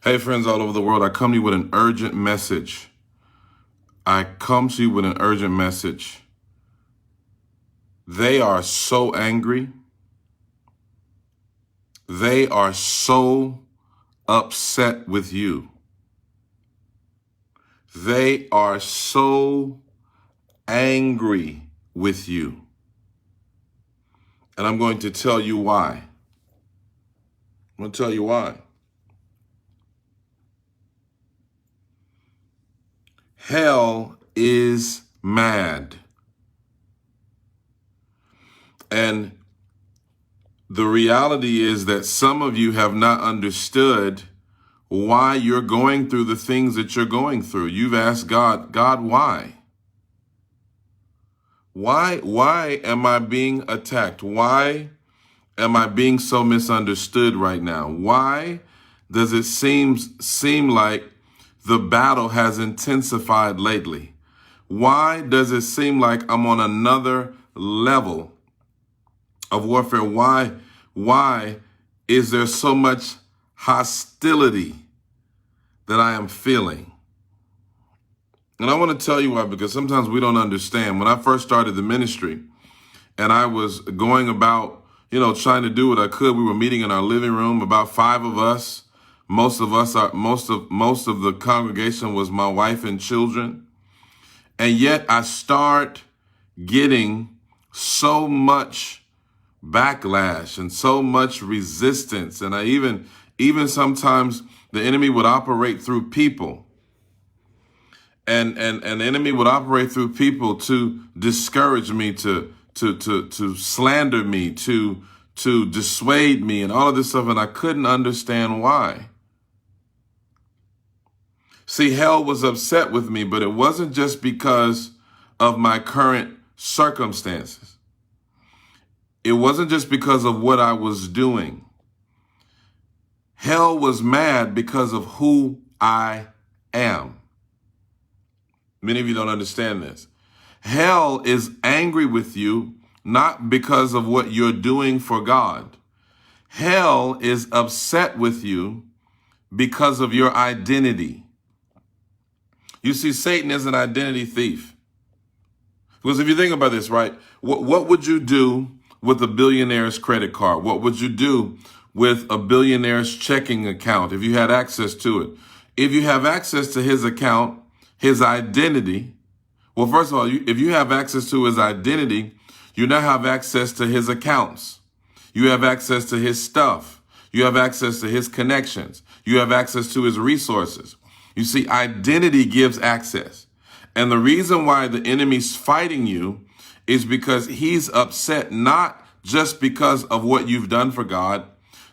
Hey, friends all over the world, I come to you with an urgent message. They are so angry. They are so upset with you. They are so angry with you. And I'm going to tell you why. I'm going to tell you why. Hell is mad. And the reality is that some of you have not understood why you're going through the things that you're going through. You've asked God, why? Why am I being attacked? Why am I being so misunderstood right now? Why does it seem like the battle has intensified lately? Why does it seem like I'm on another level of warfare? Why is there so much hostility that I am feeling? And I want to tell you why, because sometimes we don't understand. When I first started the ministry and I was going about, trying to do what I could, we were meeting in our living room, about 5 of us. Most of the congregation was my wife and children. And yet I start getting so much backlash and so much resistance. And I even sometimes the enemy would operate through people. And the enemy would operate through people to discourage me, to slander me, to dissuade me, and all of this stuff. And I couldn't understand why. See, hell was upset with me, but it wasn't just because of my current circumstances. It wasn't just because of what I was doing. Hell was mad because of who I am. Many of you don't understand this. Hell is angry with you, not because of what you're doing for God. Hell is upset with you because of your identity. You see, Satan is an identity thief. Because if you think about this, right, what would you do with a billionaire's credit card? What would you do with a billionaire's checking account if you had access to it? If you have access to his account, his identity, well, first of all, if you have access to his identity, you now have access to his accounts. You have access to his stuff. You have access to his connections. You have access to his resources. You see, identity gives access. And the reason why the enemy's fighting you is because he's upset, not just because of what you've done for God,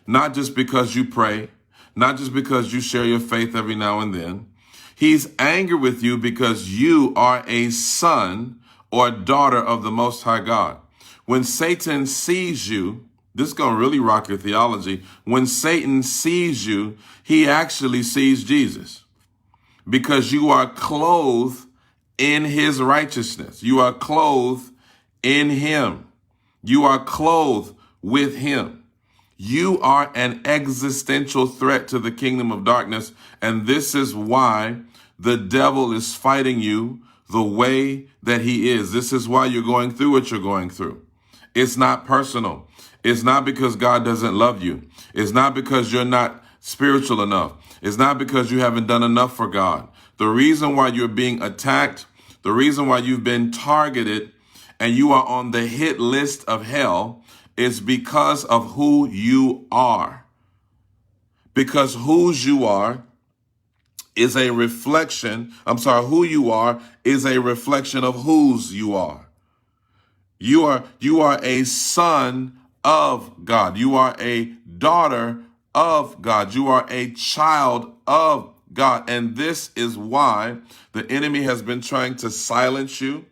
not just because you pray, not just because you share your faith every now and then. He's angry with you because you are a son or daughter of the Most High God. When Satan sees you, this is going to really rock your theology. When Satan sees you, he actually sees Jesus because you are clothed in his righteousness. You are clothed in him. You are clothed with him. You are an existential threat to the kingdom of darkness, and this is why the devil is fighting you the way that he is. This is why you're going through what you're going through. It's not personal. It's not because God doesn't love you. It's not because you're not spiritual enough. It's not because you haven't done enough for God. The reason why you're being attacked, the reason why you've been targeted and you are on the hit list of hell is because of who you are. Because whose you are is a reflection, who you are is a reflection of whose you are. You are a son of God. You are a daughter of God. You are a child of God. And this is why the enemy has been trying to silence you.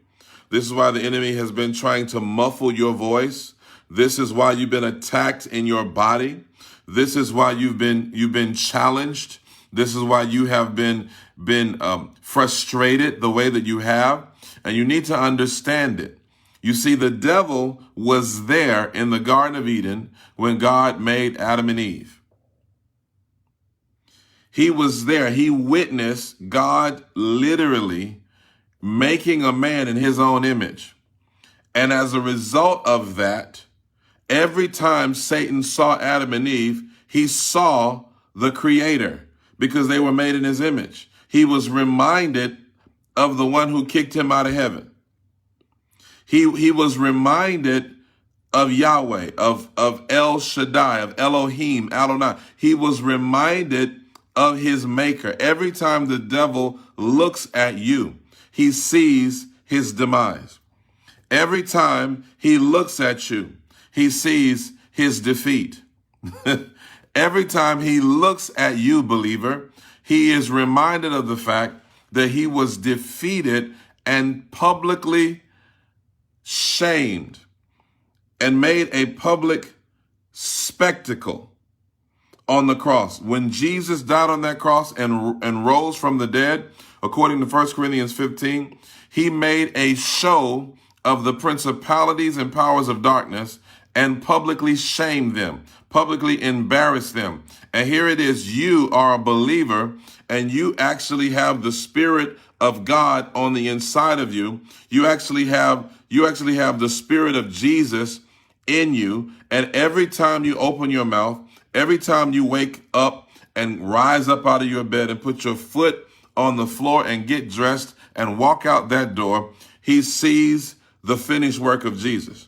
This is why the enemy has been trying to muffle your voice. This is why you've been attacked in your body. This is why you've been challenged. This is why you have been frustrated the way that you have. And you need to understand it. You see, the devil was there in the Garden of Eden when God made Adam and Eve. He was there. He witnessed God literally making a man in his own image. And as a result of that, every time Satan saw Adam and Eve, he saw the Creator because they were made in his image. He was reminded of the one who kicked him out of heaven. He was reminded of Yahweh, of El Shaddai, of Elohim, Adonai. He was reminded of his maker. Every time the devil looks at you, he sees his demise. Every time he looks at you, he sees his defeat. Every time he looks at you, believer, he is reminded of the fact that he was defeated and publicly shamed and made a public spectacle on the cross. When Jesus died on that cross and rose from the dead, according to 1 Corinthians 15, he made a show of the principalities and powers of darkness and publicly shamed them, publicly embarrassed them. And here it is, you are a believer and you actually have the Spirit of God on the inside of you. You actually have the Spirit of Jesus in you. And every time you open your mouth, every time you wake up and rise up out of your bed and put your foot on the floor and get dressed and walk out that door, he sees the finished work of Jesus.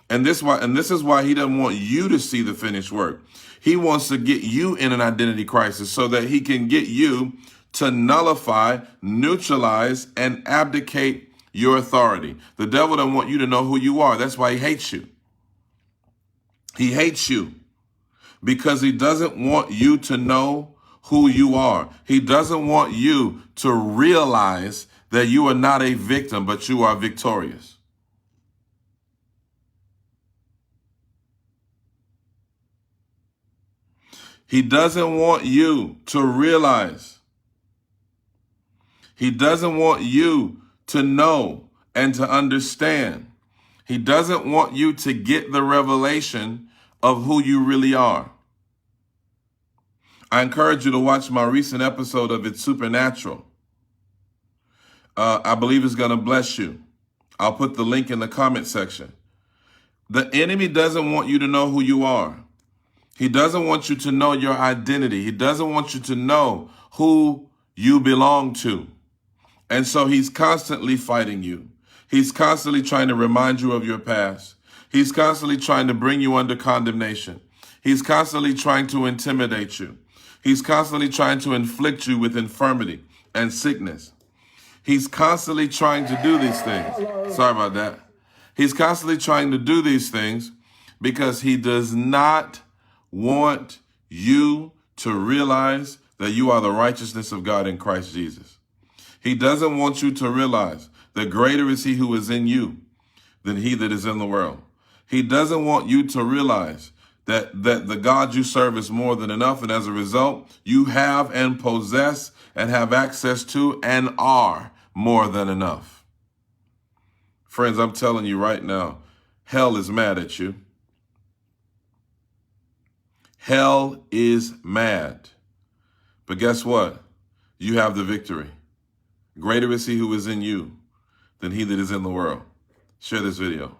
And this is why he doesn't want you to see the finished work. He wants to get you in an identity crisis so that he can get you to nullify, neutralize, and abdicate your authority. The devil doesn't want you to know who you are. That's why he hates you. He hates you because he doesn't want you to know who you are. He doesn't want you to realize that you are not a victim, but you are victorious. He doesn't want you to realize. He doesn't want you to know and to understand. He doesn't want you to get the revelation of who you really are. I encourage you to watch my recent episode of It's Supernatural. I believe it's going to bless you. I'll put the link in the comment section. The enemy doesn't want you to know who you are. He doesn't want you to know your identity. He doesn't want you to know who you belong to. And so he's constantly fighting you. He's constantly trying to remind you of your past. He's constantly trying to bring you under condemnation. He's constantly trying to intimidate you. He's constantly trying to inflict you with infirmity and sickness. He's constantly trying to do these things. Sorry about that. He's constantly trying to do these things because he does not want you to realize that you are the righteousness of God in Christ Jesus. He doesn't want you to realize that greater is he who is in you than he that is in the world. He doesn't want you to realize that the God you serve is more than enough. And as a result, you have and possess and have access to and are more than enough. Friends, I'm telling you right now, hell is mad at you. Hell is mad. But guess what? You have the victory. Greater is he who is in you than he that is in the world. Share this video.